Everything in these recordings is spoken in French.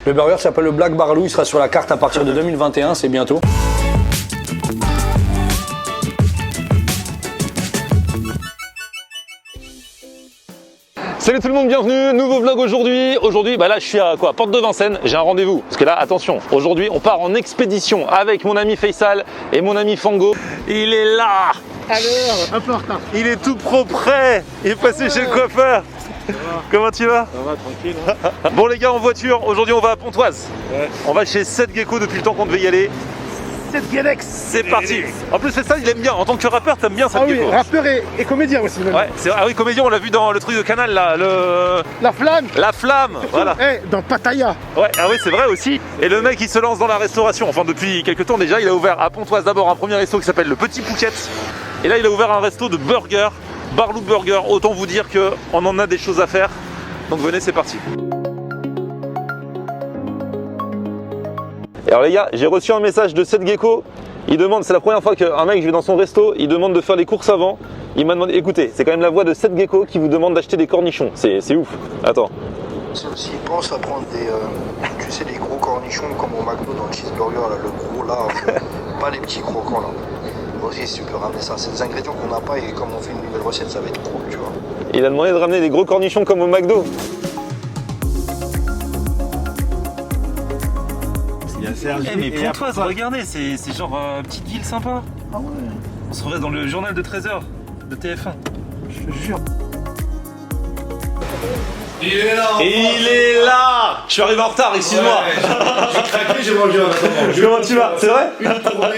Le burger s'appelle le Black Barlou, il sera sur la carte à partir de 2021, c'est bientôt. Salut tout le monde, bienvenue, nouveau vlog aujourd'hui. Aujourd'hui, là je suis à quoi, Porte de Vincennes, j'ai un rendez-vous. Parce que là, attention, aujourd'hui on part en expédition avec mon ami Faisal et mon ami Fango. Il est là. Alors, un peu en retard. Il est tout propre, il est passé chez le coiffeur. Comment tu vas? Ça va, tranquille. Bon les gars, en voiture, aujourd'hui on va à Pontoise. Ouais. On va chez Seth Gecko depuis le temps qu'on devait y aller. Seth Gecko. C'est parti. En plus Faisal il aime bien, en tant que rappeur t'aimes bien Seth Ah oui, Gecko. rappeur et comédien aussi. Même. Ouais, c'est vrai, ah oui, comédien, on l'a vu dans le truc de Canal là, La flamme. La flamme, voilà. Dans Pattaya. Ouais, ah oui, c'est vrai aussi. Et le mec, il se lance dans la restauration. Enfin, depuis quelques temps déjà, il a ouvert à Pontoise d'abord un premier resto qui s'appelle le Petit Pouquet. Et là, il a ouvert un resto de burgers, Barlou Burger. Autant vous dire qu'on en a des choses à faire. Donc venez, c'est parti. Et alors les gars, j'ai reçu un message de Seth Gecko. Il demande, c'est la première fois qu'un mec, je vais dans son resto, il demande de faire des courses avant. Il m'a demandé, écoutez, c'est quand même la voix de Seth Gecko qui vous demande d'acheter des cornichons. C'est ouf. Attends. S'ils pensent à prendre tu sais, des gros cornichons comme au McDo dans le cheeseburger, là, le gros large, pas les petits croquants là. Aussi, si tu peux ramener ça, c'est des ingrédients qu'on n'a pas et comme on fait une nouvelle recette, ça va être cool, tu vois. Il a demandé de ramener des gros cornichons comme au McDo. Mais Pontoise, regardez, c'est genre petite ville sympa. Ah ouais. On se retrouve dans le journal de 13h de TF1. Je te jure. Il est là. Je suis arrivé en retard, excuse-moi. J'ai craqué, j'ai mangé un attends. Comment tu vas? C'est vrai? Une tournée,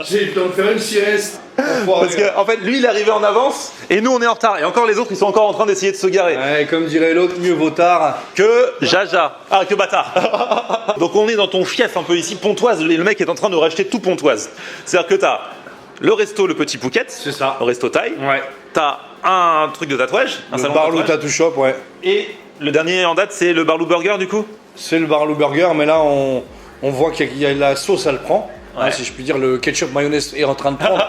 j'ai eu le temps de faire une sieste. Parce que en fait, lui, il est arrivé en avance et nous, on est en retard. Et encore les autres, ils sont encore en train d'essayer de se garer. Ouais, comme dirait l'autre, mieux vaut tard. Que Jaja. Ah, que bâtard. Donc on est dans ton fief un peu ici, Pontoise. Le mec est en train de racheter tout Pontoise. C'est-à-dire que t'as le resto Le Petit Pouquet. C'est ça. Le resto taille. Ouais. T'as un truc de tatouage. Un Le salon de Barlou tatouage. Tattoo Shop, ouais. Et le dernier en date, c'est le Barlou Burger du coup. C'est le Barlou Burger, mais là on voit qu'il y a la sauce, elle prend. Ouais. Hein, si je puis dire, le ketchup mayonnaise est en train de prendre.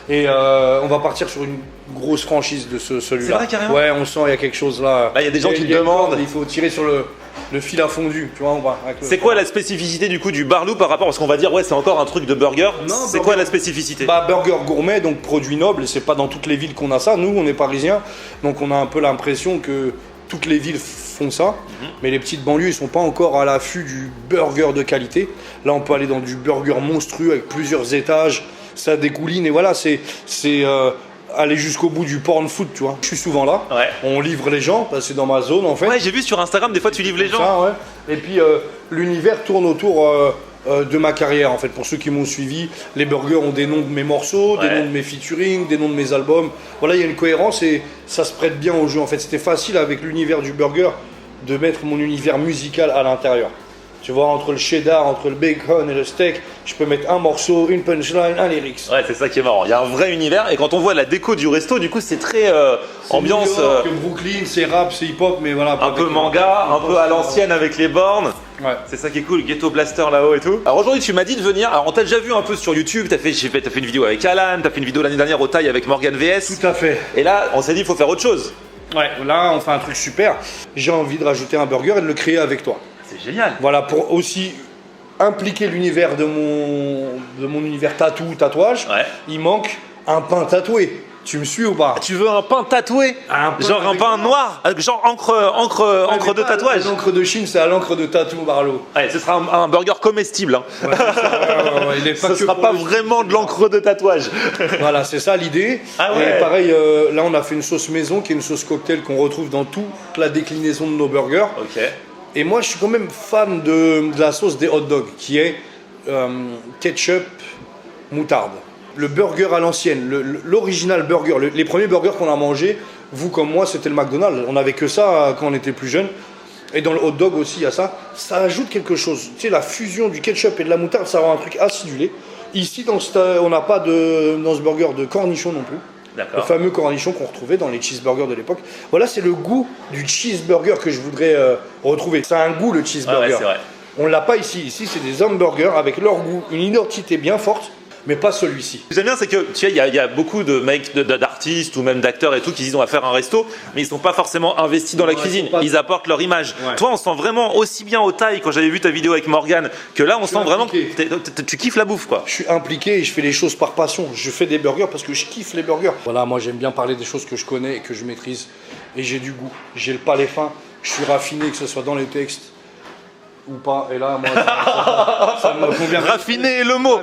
Et on va partir sur une grosse franchise de celui-là. C'est vrai, carrément. Ouais, on sent il y a quelque chose là. Là, il y a des gens qui il y a une demandent. corde, il faut tirer sur le fil à fondu, tu vois. C'est quoi la spécificité du coup du Barlou par rapport à ce qu'on va dire ouais c'est encore un truc de burger? Non, c'est quoi la spécificité? Bah, burger gourmet, donc produit noble, et c'est pas dans toutes les villes qu'on a ça. Nous, on est parisiens, donc on a un peu l'impression que toutes les villes font ça, mais les petites banlieues, ils sont pas encore à l'affût du burger de qualité. Là, on peut aller dans du burger monstrueux avec plusieurs étages, ça dégouline, et voilà, c'est aller jusqu'au bout du porn food, tu vois. Je suis souvent là, Ouais. on livre les gens, parce que c'est dans ma zone en fait. Ouais, j'ai vu sur Instagram des fois tu livres les gens. Ça, ouais. Et puis l'univers tourne autour de ma carrière en fait. Pour ceux qui m'ont suivi, les burgers ont des noms de mes morceaux, Ouais. des noms de mes featuring, des noms de mes albums. Voilà, il y a une cohérence et ça se prête bien au jeu en fait. C'était facile avec l'univers du burger de mettre mon univers musical à l'intérieur. Tu vois, entre le cheddar, entre le bacon et le steak, je peux mettre un morceau, une punchline, un lyrics. Ouais, c'est ça qui est marrant. Il y a un vrai univers et quand on voit la déco du resto, du coup, c'est très ambiance New York, Brooklyn, c'est rap, c'est hip-hop, mais voilà. un peu manga, un peu à l'ancienne avec les bornes. Ouais. C'est ça qui est cool, Ghetto Blaster là-haut et tout. Alors aujourd'hui, tu m'as dit de venir. Alors on t'a déjà vu un peu sur YouTube. T'as fait une vidéo avec Alan, t'as fait une vidéo l'année dernière au Taille avec Morgan VS. Tout à fait. Et là, on s'est dit, il faut faire autre chose. Ouais, là on fait un truc super. J'ai envie de rajouter un burger et de le créer avec toi. C'est génial. Voilà, pour aussi impliquer l'univers de mon univers tatouage, Ouais. il manque un pain tatoué. Tu me suis ou pas? Tu veux un pain tatoué? Un pain Genre un avec pain moi. noir? Genre encre de tatouage? L'encre de Chine, c'est à l'encre de tatou, Barlow. Ouais, ce sera un burger comestible. Hein. Ouais, il est Ce que sera pour pas le- vraiment de l'encre de tatouage. Voilà, c'est ça l'idée. Ah ouais. Et pareil, là on a fait une sauce maison qui est une sauce cocktail qu'on retrouve dans toute la déclinaison de nos burgers. Ok. Et moi, je suis quand même fan de la sauce des hot dogs, qui est ketchup, moutarde. Le burger à l'ancienne, l'original burger, les premiers burgers qu'on a mangés, vous comme moi, c'était le McDonald's. On n'avait que ça quand on était plus jeune. Et dans le hot dog aussi, il y a ça. Ça ajoute quelque chose. Tu sais, la fusion du ketchup et de la moutarde, ça rend un truc acidulé. Ici, on n'a pas dans ce burger de cornichons non plus. Le D'accord. fameux cornichon qu'on retrouvait dans les cheeseburgers de l'époque. Voilà, c'est le goût du cheeseburger que je voudrais retrouver. Ça a un goût, le cheeseburger. Ah ouais, c'est vrai. On l'a pas ici. Ici, c'est des hamburgers avec leur goût, une identité bien forte. mais pas celui-ci. Ce que j'aime bien, c'est que tu sais, il y a beaucoup de mecs, d'artistes ou même d'acteurs et tout qui disent on va faire un resto, mais ils sont pas forcément investis dans la cuisine. Ils apportent leur image. Ouais. Toi, on sent vraiment aussi bien aux tailles quand j'avais vu ta vidéo avec Morgane que là, on sent vraiment que tu kiffes la bouffe, quoi. Je suis impliqué et je fais les choses par passion. Je fais des burgers parce que je kiffe les burgers. Voilà, moi j'aime bien parler des choses que je connais et que je maîtrise. Et j'ai du goût. J'ai le palais fin. Je suis raffiné, que ce soit dans les textes ou pas. Et là, moi, ça me convient. Raffiné le mot.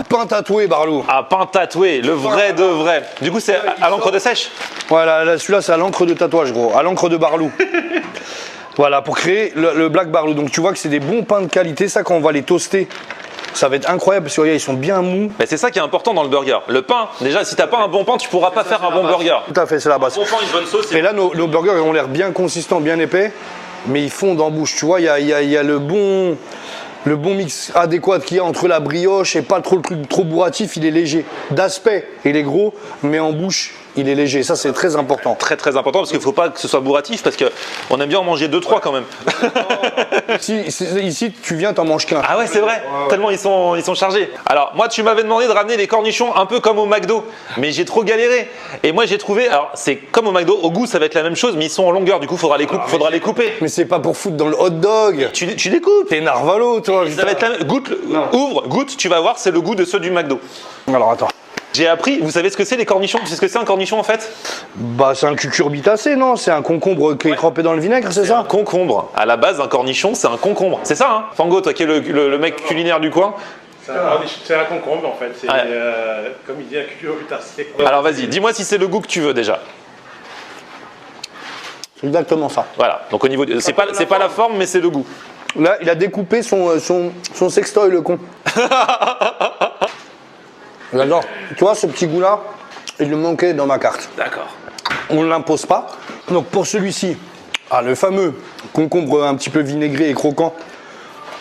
Pain tatoué, Barlou. Ah, pain tatoué, le vrai de vrai. Du coup, c'est à l'encre de sèche. Voilà, là, celui-là, c'est à l'encre de tatouage, gros. À l'encre de Barlou. Voilà, pour créer le Black Barlou. Donc tu vois que c'est des bons pains de qualité. Ça, quand on va les toaster, ça va être incroyable parce que regarde, ils sont bien mous. Mais c'est ça qui est important dans le burger. Le pain, déjà, si t'as pas un bon pain, tu pourras pas faire un bon burger. Tout à fait, c'est la base. Bon pain, une bonne sauce. Et là, nos burgers ont l'air bien consistants, bien épais, mais ils fondent en bouche. Tu vois, il y a le bon mix adéquat qu'il y a entre la brioche et pas trop le truc trop bourratif. Il est léger. D'aspect, il est gros, mais en bouche, il est léger. Ça, c'est très important. Très très important parce qu'il faut pas que ce soit bourratif parce qu'on aime bien en manger 2-3 quand même. Ici, tu viens, t'en manges qu'un. Ah ouais, c'est vrai. Tellement ils sont chargés. Alors moi, tu m'avais demandé de ramener les cornichons un peu comme au McDo, mais j'ai trop galéré. Et moi, j'ai trouvé. Alors c'est comme au McDo. Au goût, ça va être la même chose, mais ils sont en longueur. Du coup, faudra les couper. Mais c'est pas pour foutre dans le hot dog. Tu découpes. T'es narvalo, toi. Ça va être la même. Goûte, ouvre, goûte. Tu vas voir, c'est le goût de ceux du McDo. Alors attends. J'ai appris. Vous savez ce que c'est les cornichons? Tu sais ce que c'est un cornichon en fait? Bah, c'est un cucurbitacé, non? C'est un concombre qui est trempé dans le vinaigre, c'est ça? Un concombre. À la base, un cornichon, c'est un concombre. C'est ça, hein? Fango, toi qui es le mec culinaire du coin. C'est un concombre en fait, c'est Ouais. comme il dit un cucurbitacé. Alors vas-y, dis-moi si c'est le goût que tu veux déjà. C'est exactement ça. Voilà. Donc au niveau, c'est pas la forme, mais c'est le goût. Là, il a découpé son sextoy, le con. J'adore. Tu vois, ce petit goût-là, il me manquait dans ma carte. D'accord. On ne l'impose pas. Donc pour celui-ci, le fameux concombre un petit peu vinaigré et croquant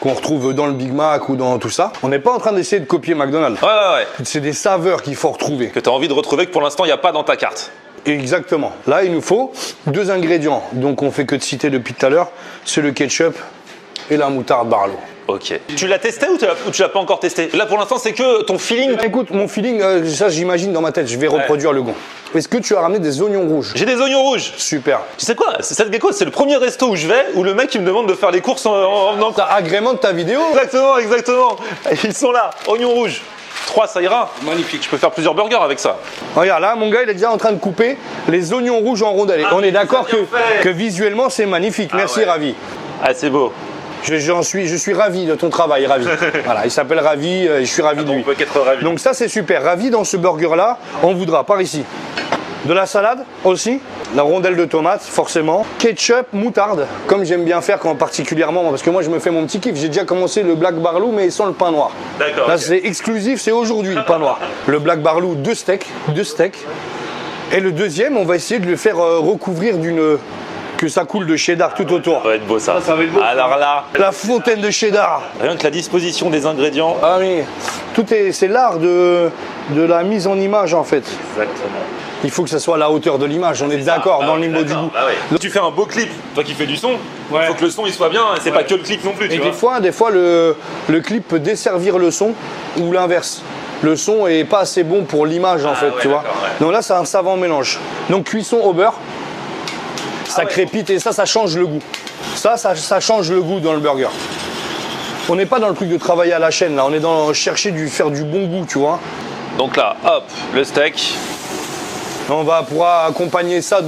qu'on retrouve dans le Big Mac ou dans tout ça, on n'est pas en train d'essayer de copier McDonald's. Ouais. C'est des saveurs qu'il faut retrouver. Que tu as envie de retrouver que pour l'instant il n'y a pas dans ta carte. Exactement. Là, il nous faut 2 ingrédients. Donc on fait que de citer depuis tout à l'heure. C'est le ketchup et la moutarde Barlow. Ok. Tu l'as testé ou tu l'as pas encore testé? Là pour l'instant c'est que ton feeling. Écoute, mon feeling, ça j'imagine dans ma tête, je vais reproduire le goût. Est-ce que tu as ramené des oignons rouges? J'ai des oignons rouges. Super. Tu sais quoi? Cette gecko, c'est le premier resto où je vais où le mec il me demande de faire les courses en T'as agrément de ta vidéo? Exactement. Ils sont là. Oignons rouges. 3, ça ira. Magnifique. Je peux faire plusieurs burgers avec ça. Regarde, là, mon gars, il est déjà en train de couper les oignons rouges en rondelles. On est d'accord que visuellement, c'est magnifique. Merci, ouais. Ravi. Ah, c'est beau. Je suis ravi de ton travail, Ravi. Voilà, il s'appelle Ravi, je suis ravi de lui. On peut qu'être ravi. Donc ça, c'est super. Ravi, dans ce burger-là, on voudra, par ici, de la salade aussi, la rondelle de tomate, forcément, ketchup, moutarde, comme j'aime bien faire particulièrement, parce que moi, je me fais mon petit kiff. J'ai déjà commencé le Black Barlou, mais sans le pain noir. D'accord. Là, Ok. c'est exclusif, c'est aujourd'hui le pain noir. Le Black Barlou, 2 steaks. Et le deuxième, on va essayer de le faire recouvrir que ça coule de cheddar tout autour. Ça va être beau ça. Ça va être beau. Alors là, La fontaine de cheddar. rien que la disposition des ingrédients. Ah oui, c'est l'art de la mise en image en fait. Exactement. Il faut que ça soit à la hauteur de l'image, on est d'accord dans le niveau du goût. Bah ouais. Tu fais un beau clip, toi qui fais du son, il faut que le son il soit bien, et c'est pas que le clip non plus, tu Et vois. des fois le clip peut desservir le son ou l'inverse. Le son est pas assez bon pour l'image en fait, ouais, tu vois. d'accord, ouais. Donc là c'est un savant mélange. Donc cuisson au beurre, ça crépite et ça change le goût. Ça change le goût dans le burger. On n'est pas dans le truc de travailler à la chaîne là, on est dans chercher faire du bon goût, tu vois. Donc là, hop, le steak. On va pouvoir accompagner ça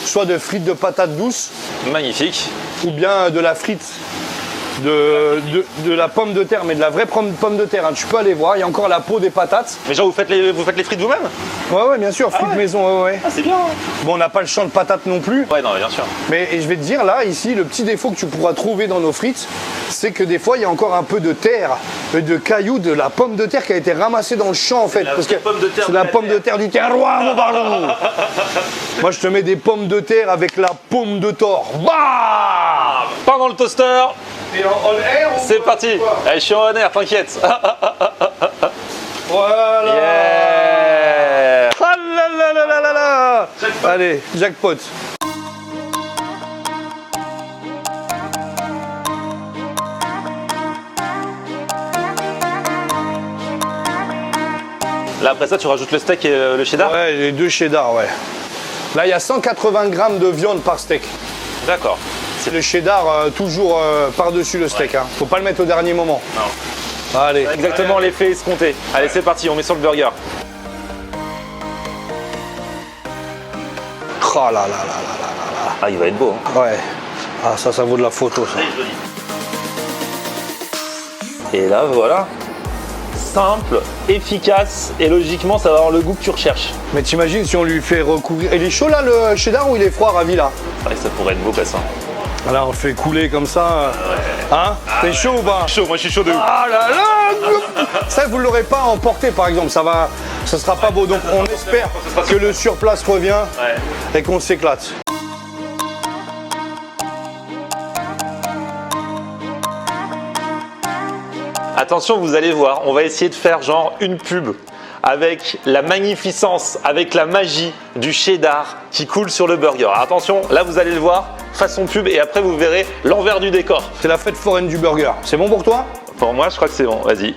soit de frites de patates douces Magnifique. ou bien de la frite de la pomme de terre, mais de la vraie pomme de terre. Hein. Tu peux aller voir, il y a encore la peau des patates. Mais genre vous faites les frites vous-même? Ouais, bien sûr, frites maison, ouais. Ah c'est bien. Bon, on n'a pas le champ de patates non plus. Ouais non bien sûr. Mais je vais te dire là, ici, le petit défaut que tu pourras trouver dans nos frites, c'est que des fois, il y a encore un peu de terre, de cailloux, de la pomme de terre qui a été ramassée dans le champ en fait. la Parce que vraie pomme de terre c'est de la la pomme de terre du terroir, mon baron. Moi, je te mets des pommes de terre avec la paume de Thor. Bah Pas dans le toaster. Et en air, C'est parti. Allez, je suis en air, t'inquiète. Voilà. Yeah. Ah là là là là là. Allez, jackpot. Là, après ça, tu rajoutes le steak et le cheddar. Ouais, les 2 cheddar, ouais. Là, il y a 180 grammes de viande par steak. D'accord. C'est le cheddar toujours par-dessus le steak. Hein. Faut pas le mettre au dernier moment. Non. Allez. Exactement l'effet escompté. Allez, c'est parti, on met sur le burger. Oh là là là là là. Ah, il va être beau. Hein. Ouais. Ah, ça vaut de la photo, ça. Et là, voilà. Simple, efficace et logiquement, ça va avoir le goût que tu recherches. Mais t'imagines si on lui fait recouvrir. Il est chaud là le cheddar ou il est froid, Ravi là? Ouais, ça pourrait être beau, quoi, ça. Là, on le fait couler comme ça. Hein? T'es chaud ou pas? Chaud, moi je suis chaud de ouf. Ah là là! Ça, vous l'aurez pas emporté par exemple. Ça sera pas beau. Donc, on espère que le surplace revient et qu'on s'éclate. Attention, vous allez voir, on va essayer de faire genre une pub avec la magnificence, avec la magie du cheddar qui coule sur le burger. Alors attention, là vous allez le voir, façon pub et après vous verrez l'envers du décor. C'est la fête foraine du burger. C'est bon pour toi? Pour moi, je crois que c'est bon, vas-y.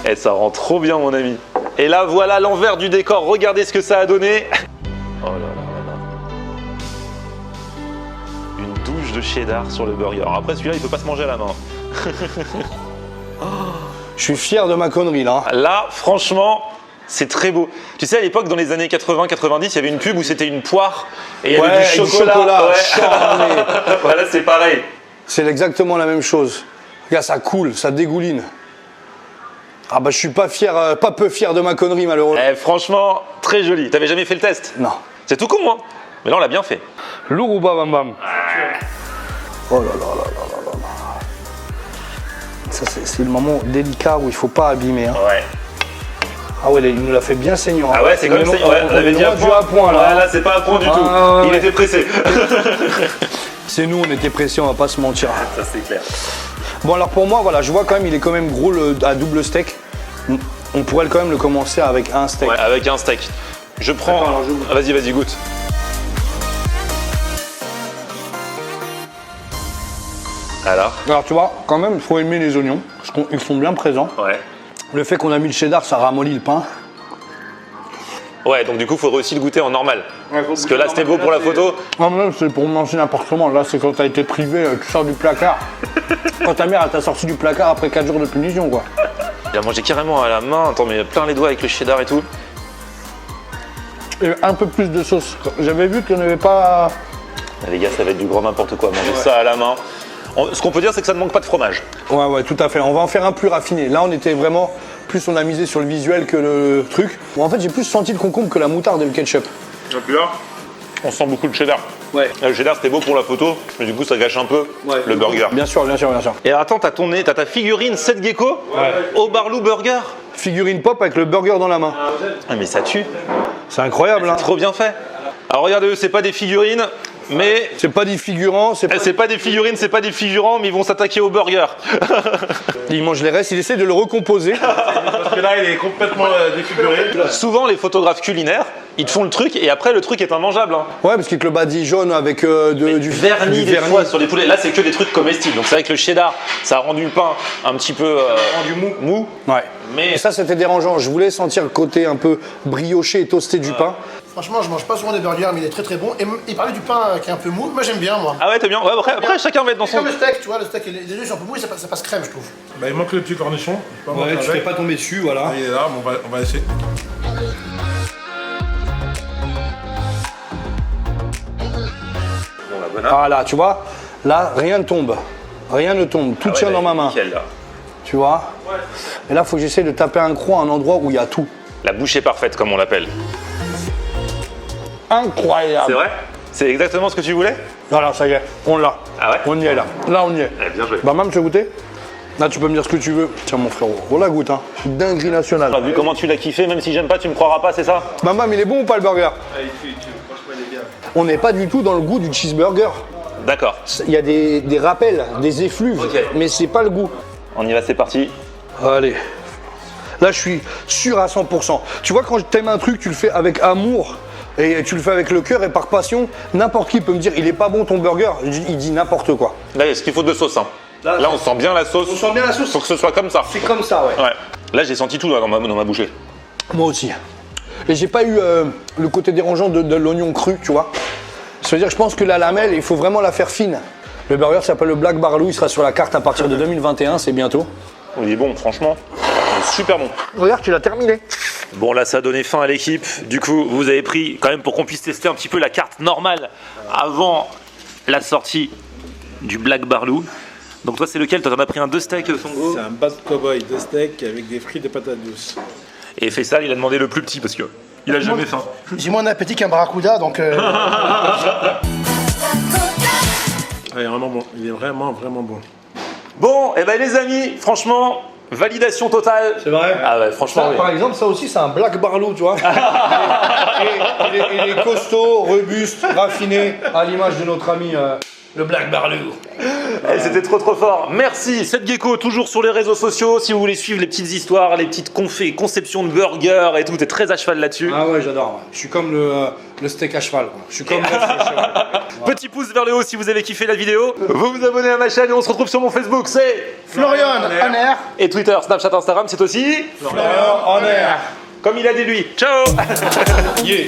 Et ça rend trop bien mon ami. Et là voilà l'envers du décor, regardez ce que ça a donné. Oh là là là là. Une douche de cheddar sur le burger. Alors après celui-là il peut pas se manger à la main. Je suis fier de ma connerie là. Là franchement c'est très beau. Tu sais à l'époque dans les années 80-90 il y avait une pub où c'était une poire et il y avait Ouais, du du chocolat. chocolat, Ouais. charmé. Voilà c'est pareil. C'est exactement la même chose. Regarde, ça coule, ça dégouline. Ah bah je suis pas fier, pas peu fier de ma connerie malheureusement. Eh, franchement très joli. T'avais jamais fait le test? Non. C'est tout con hein. Mais là on l'a bien fait. Lourd ou pas, Bam Bam? Oh là là là là là là. Ça c'est le moment délicat où il faut pas abîmer. Hein. Ouais. Ah ouais, il nous l'a fait bien saignant. Ah ouais c'est comme ça. Ouais, on avait dit à point là. Ouais, là c'est pas à point du tout. ouais, Il ouais. était pressé. C'est nous, on était pressés, on va pas se mentir. Ça c'est clair. Bon alors pour moi, voilà, je vois quand même, il est quand même gros à double steak. On pourrait quand même le commencer avec un steak. Ouais, avec un steak. Je prends. Attends, alors, je goûte. Ah, vas-y, goûte. Alors tu vois, quand même, il faut aimer les oignons, parce qu'ils sont bien présents. Ouais. Le fait qu'on a mis le cheddar, ça ramollit le pain. Ouais, donc du coup, il faudrait aussi le goûter en normal. Parce que là, c'était beau pour la photo. Non, mais là, c'est pour manger n'importe comment. Là, c'est quand t'as été privé, tu sors du placard. Quand ta mère, elle t'a sorti du placard après 4 jours de punition, quoi. Il a mangé carrément à la main. Attends, mais plein les doigts avec le cheddar et tout. Et un peu plus de sauce. J'avais vu qu'il n'y en avait pas. Ah, les gars, ça va être du grand n'importe quoi. Manger ça à la main. Ce qu'on peut dire, c'est que ça ne manque pas de fromage. Ouais, tout à fait. On va en faire un plus raffiné. Là, on était vraiment. Plus on a misé sur le visuel que le truc. Bon, en fait, j'ai plus senti le concombre que la moutarde et le ketchup. Et puis là, on sent beaucoup le cheddar. Ouais. Le cheddar, c'était beau pour la photo, mais du coup, ça gâche un peu le burger. Bien sûr, bien sûr, bien sûr. Et attends, t'as ta figurine Seth Gecko au Barlou Burger. Figurine pop avec le burger dans la main. Ah, mais ça tue. C'est incroyable, hein. Trop bien fait. Alors regardez, c'est pas des figurines, mais C'est pas des figurants, c'est pas... c'est pas des figurines, c'est pas des figurants, mais ils vont s'attaquer au burger. Il mange les restes, il essaie de le recomposer. Parce que là, il est complètement défiguré. Souvent, les photographes culinaires, ils te font le truc et après, le truc est immangeable. Hein. Ouais, parce qu'il te le badigeonne avec du vernis du des fois sur les poulets. Là, c'est que des trucs comestibles. Donc c'est vrai que le cheddar, ça a rendu le pain un petit peu rendu mou. Ouais. Mais Et ça, c'était dérangeant. Je voulais sentir le côté un peu brioché et toasté du pain. Franchement, je mange pas souvent des burgers, mais il est très très bon. Et il parlait du pain qui est un peu mou. Moi, j'aime bien, moi. ah ouais, t'aimes bien. Ouais, après, chacun va être dans C'est son. comme le steak, tu vois, le steak, les œufs sont un peu mous et ça passe crème, je trouve. Bah, il manque le petit cornichon. Je peux pas Ouais, manger tu avec. t'es pas tombé dessus, voilà. Il est là, bon, on va essayer. Bon, la bonne Ah là, tu vois, là, rien ne tombe. Rien ne tombe. Tout tient dans ma main. Nickel, là. Tu vois. Et là, il faut que j'essaie de taper un croc à un endroit où il y a tout. La bouche est parfaite, comme on l'appelle. Incroyable. C'est vrai? C'est exactement ce que tu voulais? Voilà, ça y est, on l'a. Ah ouais? On y est là. Là, on y est. Eh, bien joué. Bah, même, tu veux goûter? Là, tu peux me dire ce que tu veux. Tiens, mon frérot, on la goûte, hein. Dinguerie nationale. Vu comment tu l'as kiffé, même si j'aime pas, tu me croiras pas, c'est ça? Maman, il est bon ou pas le burger? On n'est pas du tout dans le goût du cheeseburger. D'accord. Il y a des rappels, des effluves, Ok. mais c'est pas le goût. On y va, c'est parti. Allez. Là, je suis sûr à 100%. Tu vois, quand t'aimes un truc, tu le fais avec amour Et tu le fais avec le cœur et par passion. N'importe qui peut me dire, il est pas bon ton burger. Il dit n'importe quoi. Là, il y a ce qu'il faut de sauce. Hein. Là, on sent bien la sauce. On sent bien la sauce. Faut que ce soit comme ça. C'est comme ça, ouais. Ouais. Là, j'ai senti tout là, dans ma bouchée. Moi aussi. Et j'ai pas eu le côté dérangeant de l'oignon cru, tu vois. Ça veut dire que je pense que la lamelle, il faut vraiment la faire fine. Le burger s'appelle le Black Barlou, il sera sur la carte à partir de 2021, c'est bientôt. Il est bon, franchement. Il est super bon. Regarde, tu l'as terminé. Bon, là, ça a donné fin à l'équipe. Du coup, vous avez pris quand même pour qu'on puisse tester un petit peu la carte normale avant la sortie du Black Barlou. Donc toi, c'est lequel? Toi, t'en as pris un 2 steaks, Songo? C'est un bad cowboy, 2 steaks avec des frites et patates douces. Et Faisal, il a demandé le plus petit parce que il a jamais faim. J'ai moins d'appétit qu'un barracuda, donc. Ah, il est vraiment bon. Il est vraiment bon. Bon, et ben les amis, franchement, validation totale. C'est vrai. Ah ouais, franchement, Ça, oui. par exemple, ça aussi, c'est un Black Barlou, tu vois. Il est costaud, robuste, raffiné, à l'image de notre ami le Black Barlou. Eh, c'était trop fort. Merci. Seth Gecko, toujours sur les réseaux sociaux. Si vous voulez suivre les petites histoires, les petites conceptions de burgers et tout, t'es très à cheval là-dessus. Ah ouais, j'adore. Je suis comme le steak à cheval. Quoi. Je suis comme le steak à cheval. Petit pouce vers le haut si vous avez kiffé la vidéo. Vous vous abonnez à ma chaîne et on se retrouve sur mon Facebook. C'est Florian Aner. et Twitter, Snapchat, Instagram, c'est aussi Florian en air. comme il a dit lui. Ciao. Yeah.